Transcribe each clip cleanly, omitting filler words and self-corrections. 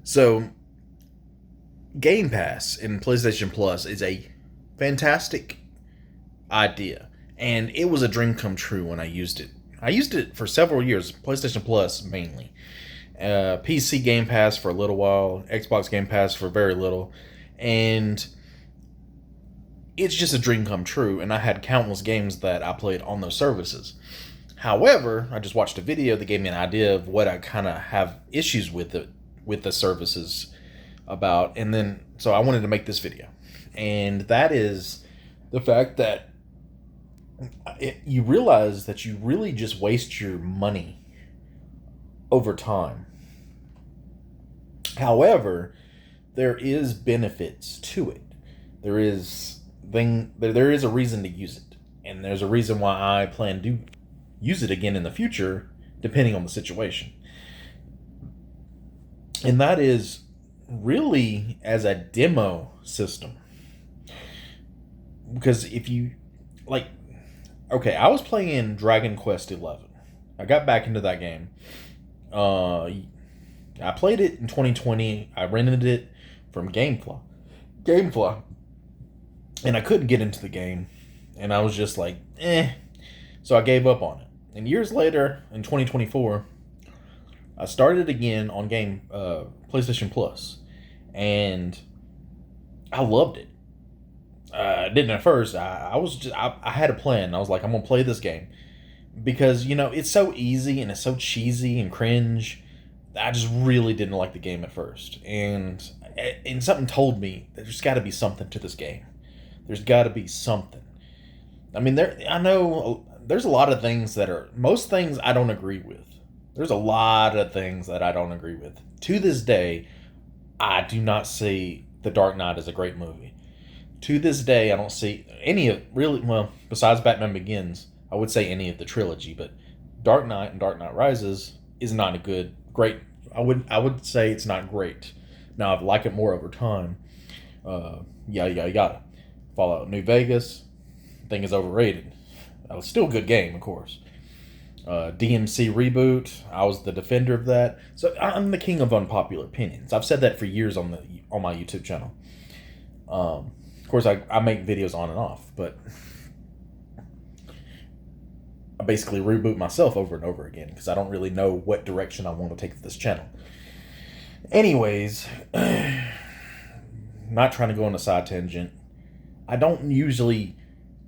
So, Game Pass in PlayStation Plus is a fantastic idea, and it was a dream come true when I used it. I used it for several years, PlayStation Plus mainly. PC Game Pass for a little while, Xbox Game Pass for very little, and it's just a dream come true. And I had countless games that I played on those services. However, I just watched a video that gave me an idea of what I kind of have issues with the services about, and then so I wanted to make this video, and that is the fact that you realize that you really just waste your money over time. However, there is benefits to it. There is a reason to use it, and there's a reason why I plan to use it again in the future, depending on the situation. And that is really as a demo system. Because if you like, okay, I was playing Dragon Quest 11. I got back into that game. I played it in 2020. I rented it from Gamefly, and I couldn't get into the game, and I was just like, eh. So I gave up on it. And years later, in 2024, I started again on PlayStation Plus, and I loved it. I didn't at first. I had a plan. I was like, I'm gonna play this game because it's so easy and it's so cheesy and cringe. I just really didn't like the game at first, and something told me there's got to be something to this game. There's got to be something. I mean, I know there's a lot of things most things I don't agree with. There's a lot of things that I don't agree with. To this day, I do not see The Dark Knight as a great movie. To this day, I don't see any of besides Batman Begins, I would say any of the trilogy, but Dark Knight and Dark Knight Rises is not great. I would say it's not great. Now, I've liked it more over time. Yada. Fallout New Vegas, I think is overrated. Still a good game, of course. DMC reboot, I was the defender of that. So I'm the king of unpopular opinions. I've said that for years on my YouTube channel. Of course, I make videos on and off, but I basically reboot myself over and over again because I don't really know what direction I want to take this channel. Anyways, not trying to go on a side tangent. I don't usually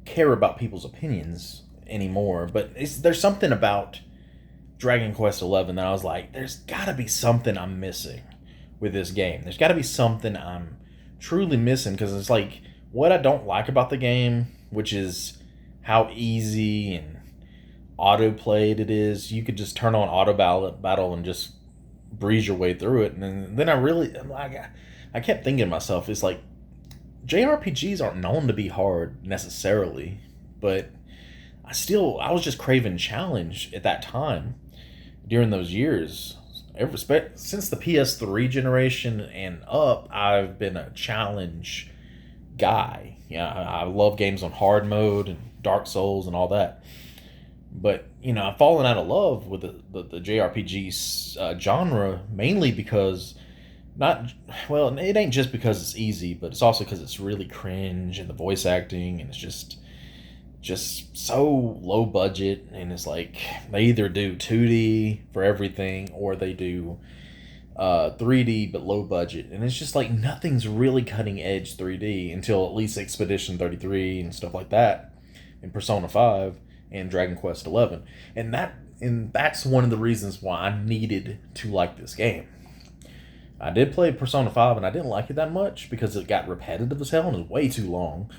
care about people's opinions anymore, but there's something about Dragon Quest 11 that I was like, there's got to be something I'm missing with this game. There's got to be something I'm truly missing, because it's like what I don't like about the game, which is how easy and auto played it is. You could just turn on auto battle and just breeze your way through it. And then I kept thinking to myself, it's like JRPGs aren't known to be hard necessarily, but I was just craving challenge at that time during those years. Since the PS3 generation and up, I've been a challenge guy. Yeah, I love games on hard mode and Dark Souls and all that. But I've fallen out of love with the JRPG genre, mainly because it ain't just because it's easy, but it's also because it's really cringe and the voice acting, and it's just so low budget, and it's like they either do 2D for everything or they do 3D but low budget, and it's just like nothing's really cutting edge 3D until at least Expedition 33 and stuff like that, and Persona 5 and Dragon Quest 11, and that's one of the reasons why I needed to like this game. I did play Persona 5 and I didn't like it that much because it got repetitive as hell and it was way too long.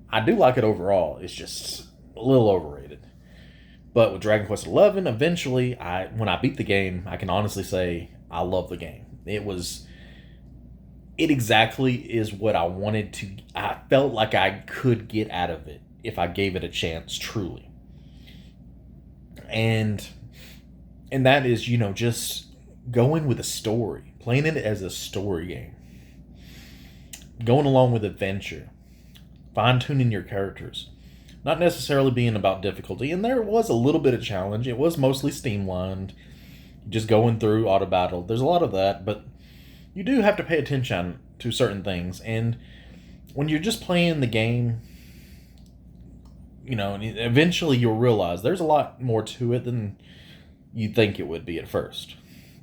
I do like it overall. It's just a little overrated. But with Dragon Quest XI, eventually, when I beat the game, I can honestly say I love the game. It exactly is what I wanted to. I felt like I could get out of it if I gave it a chance, truly. And that is, just going with a story, playing it as a story game, going along with adventure, fine-tuning your characters, not necessarily being about difficulty. And there was a little bit of challenge. It was mostly streamlined, just going through auto battle. There's a lot of that, but you do have to pay attention to certain things. And when you're just playing the game, eventually you'll realize there's a lot more to it than you think it would be at first.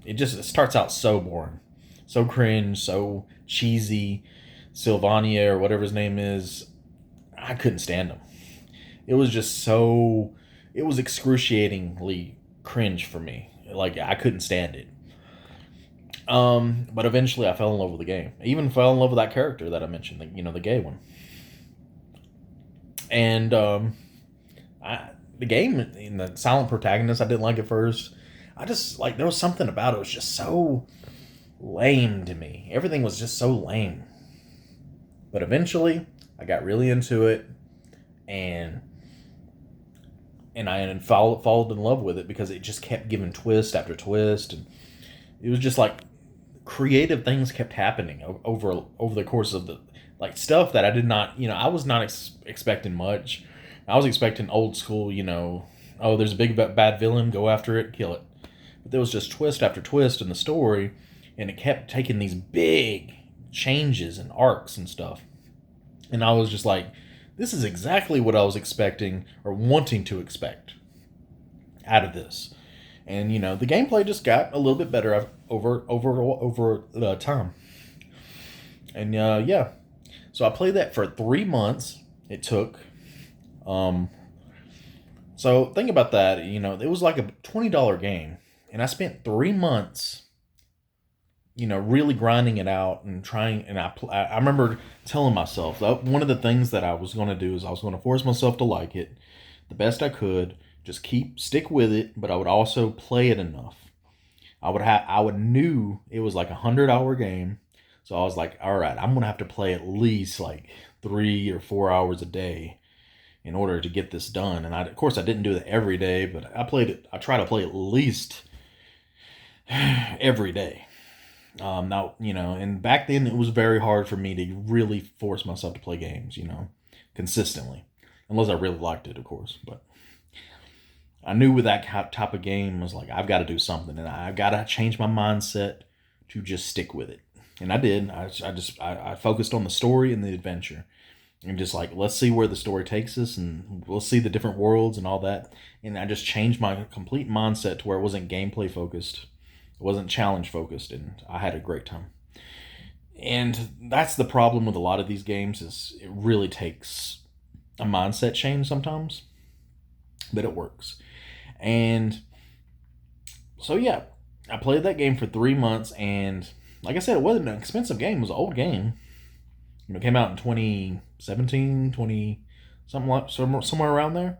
It starts out so boring, so cringe, so cheesy. Sylvania or whatever his name is, I couldn't stand him. It was just so, it was excruciatingly cringe for me. Like I couldn't stand it. But eventually I fell in love with the game. I even fell in love with that character that I mentioned, the gay one. And the game in the silent protagonist, I didn't like at first. I just like there was something about it. It was just so lame to me. Everything was just so lame. But eventually, I got really into it, and I fallen in love with it because it just kept giving twist after twist, and it was just like creative things kept happening over the course of the stuff that I did not, I was not expecting much. I was expecting old school, oh, there's a big bad villain, go after it, kill it. But there was just twist after twist in the story, and it kept taking these big changes and arcs and stuff. And I was just like, this is exactly what I was expecting or wanting to expect out of this. And the gameplay just got a little bit better over the time. And yeah, so I played that for 3 months. It took. So think about that. It was like a $20 game, and I spent 3 months. Really grinding it out and trying. And I remember telling myself that one of the things that I was going to do is I was going to force myself to like it the best I could. Just stick with it, but I would also play it enough. I knew it was like a 100-hour game, so I was like, all right, I'm gonna have to play at least like 3 or 4 hours a day in order to get this done. And of course I didn't do that every day, but I try to play at least every day. Now, and back then it was very hard for me to really force myself to play games, consistently, unless I really liked it, of course. But I knew with that type of game, I was like, I've got to do something, and I've got to change my mindset to just stick with it. And I did. I focused on the story and the adventure, and just like, let's see where the story takes us, and we'll see the different worlds and all that. And I just changed my complete mindset to where it wasn't gameplay focused. It wasn't challenge focused, and I had a great time. And that's the problem with a lot of these games, is it really takes a mindset change sometimes, but it works. And so yeah, I played that game for 3 months, and like I said, it wasn't an expensive game. It was an old game. It came out in 2017, somewhere around there.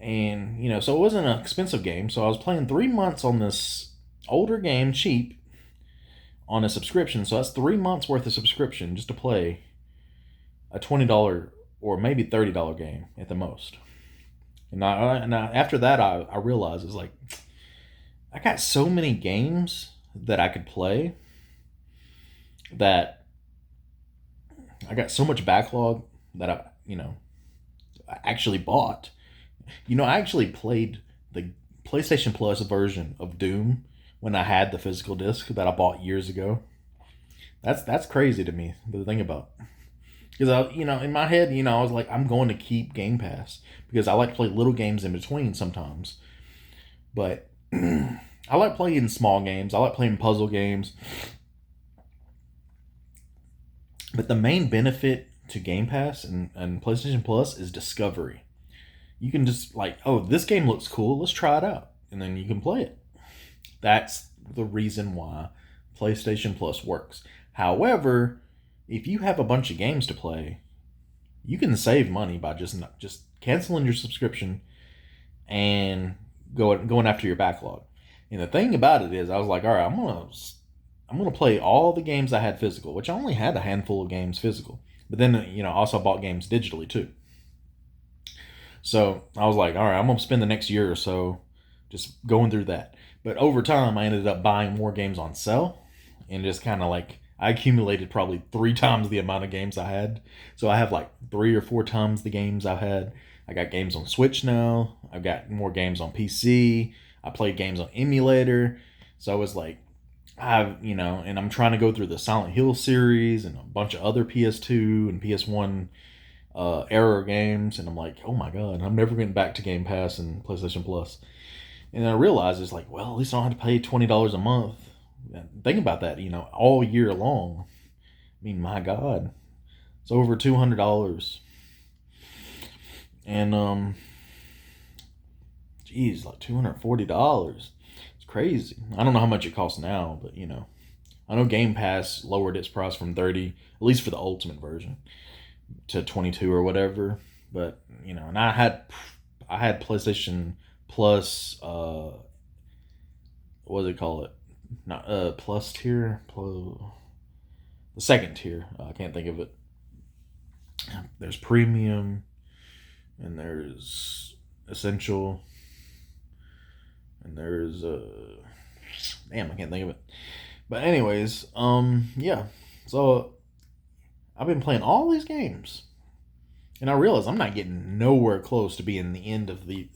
And so it wasn't an expensive game. So I was playing 3 months on this older game, cheap, on a subscription. So that's 3 months worth of subscription just to play a $20 or maybe $30 game at the most. And after that, I realized it's like, I got so many games that I could play, that I got so much backlog that I actually bought. I actually played the PlayStation Plus version of Doom when I had the physical disc that I bought years ago. That's crazy to me to think about. Because in my head, I was like, I'm going to keep Game Pass because I like to play little games in between sometimes. But I like playing small games. I like playing puzzle games. But the main benefit to Game Pass and PlayStation Plus is discovery. You can just like, oh, this game looks cool. Let's try it out. And then you can play it. That's the reason why PlayStation Plus works. However, if you have a bunch of games to play, you can save money by just canceling your subscription and going after your backlog. And the thing about it is, I was like, all right, I'm gonna play all the games I had physical, which I only had a handful of games physical. But then I also bought games digitally too. So I was like, all right, I'm gonna spend the next year or so just going through that. But over time, I ended up buying more games on sale, and just kind of like, I accumulated probably 3 times the amount of games I had. So I have like 3 or 4 times the games I've had. I got games on Switch now. I've got more games on PC. I played games on emulator. So it was like, and I'm trying to go through the Silent Hill series and a bunch of other PS2 and PS1 era games, and I'm like, oh my god, I'm never getting back to Game Pass and PlayStation Plus. And then I realized it's like, well, at least I don't have to pay $20 a month. Think about that, all year long. I mean, my god, it's over $200, and geez, like $240. It's crazy. I don't know how much it costs now, but I know Game Pass lowered its price from 30, at least for the ultimate version, to 22 or whatever. But and I had PlayStation Plus. What do they call it? Not plus tier. The second tier. I can't think of it. There's premium, and there's essential, and there's damn, I can't think of it. But anyways, yeah. So I've been playing all these games, and I realize I'm not getting nowhere close to being the end of the.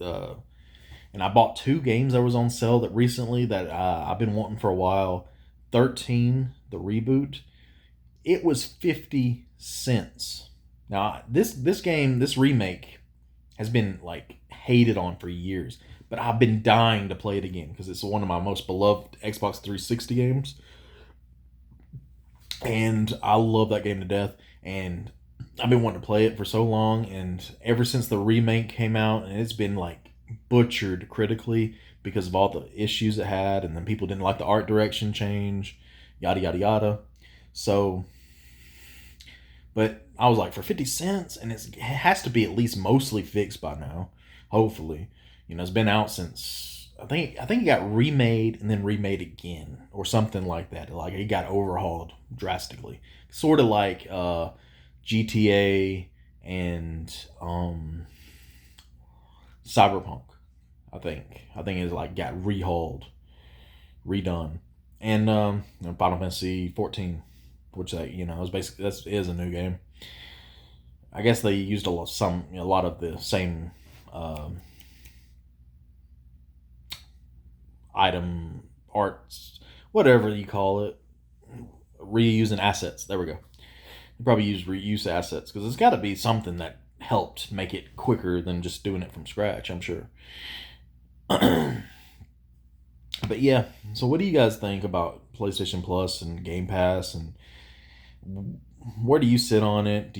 And I bought 2 games that was on sale that recently that I've been wanting for a while. 13, the reboot. It was 50 cents. Now this game, this remake, has been like hated on for years, but I've been dying to play it again because it's one of my most beloved Xbox 360 games, and I love that game to death. And I've been wanting to play it for so long, and ever since the remake came out, and it's been like butchered critically because of all the issues it had, and then people didn't like the art direction change, yada yada yada. So, but I was like, for 50 cents, and it has to be at least mostly fixed by now. Hopefully, it's been out since I think it got remade and then remade again or something like that. Like it got overhauled drastically, sort of like GTA and Cyberpunk. I think it's like got rehauled, redone, and Final Fantasy 14, which is basically is a new game. I guess they used a lot of the same item arts, whatever you call it, reusing assets. There we go. You probably use reuse assets because it's got to be something that helped make it quicker than just doing it from scratch, I'm sure. But yeah, so what do you guys think about PlayStation Plus and Game Pass, and where do you sit on it?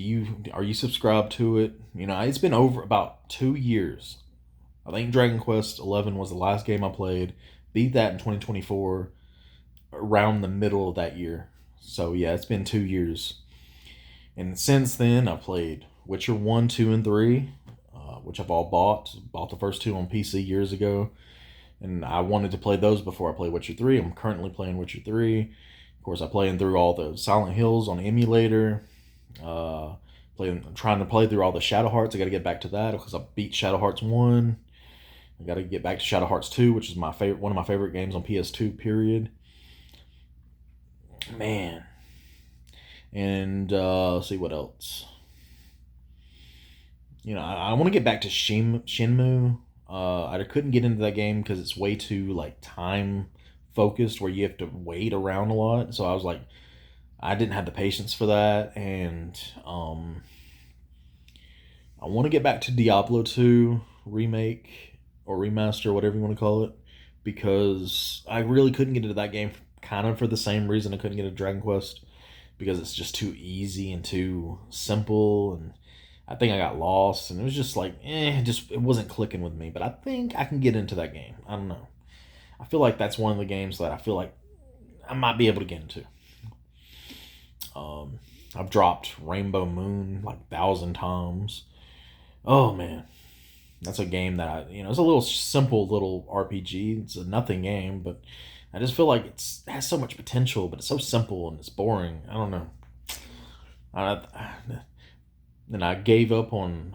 Are you subscribed to it? It's been over about 2 years. I think Dragon Quest 11 was the last game I played. Beat that in 2024, around the middle of that year. So yeah, it's been 2 years. And since then, I played Witcher 1, 2, and 3, which I've all bought. Bought the first 2 on PC years ago. And I wanted to play those before I play Witcher 3. I'm currently playing Witcher 3. Of course, I'm playing through all the Silent Hills on emulator. Trying to play through all the Shadow Hearts. I got to get back to that because I beat Shadow Hearts 1. I got to get back to Shadow Hearts 2, which is one of my favorite games on PS2, period. Man. And let's see what else. I want to get back to Shenmue. I couldn't get into that game because it's way too like time focused, where you have to wait around a lot. So I was like, I didn't have the patience for that, and I want to get back to Diablo 2 remake or remaster, whatever you want to call it, because I really couldn't get into that game kind of for the same reason I couldn't get into Dragon Quest, because it's just too easy and too simple, and I think I got lost, and it was just like, it wasn't clicking with me. But I think I can get into that game. I don't know. I feel like that's one of the games that I feel like I might be able to get into. I've dropped Rainbow Moon like 1,000 times. Oh man, that's a game that it's a little simple little RPG. It's a nothing game, but I just feel like it has so much potential, but it's so simple and it's boring. I don't know. Then I gave up on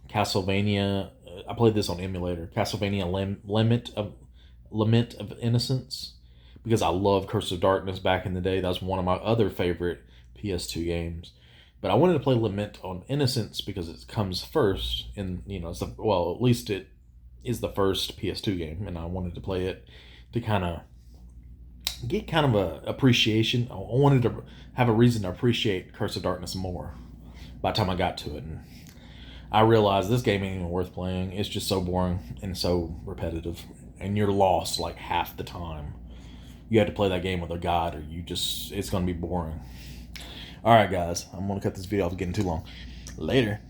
Castlevania. I played this on emulator. Castlevania Lament of Innocence, because I love Curse of Darkness back in the day. That was one of my other favorite PS2 games. But I wanted to play Lament on Innocence because it comes first, and at least it is the first PS2 game, and I wanted to play it to kind of get kind of a appreciation. I wanted to have a reason to appreciate Curse of Darkness more by the time I got to it. And I realized this game ain't even worth playing. It's just so boring and so repetitive. And you're lost like half the time. You had to play that game with a guide, or it's going to be boring. All right, guys, I'm going to cut this video off. It's getting too long. Later.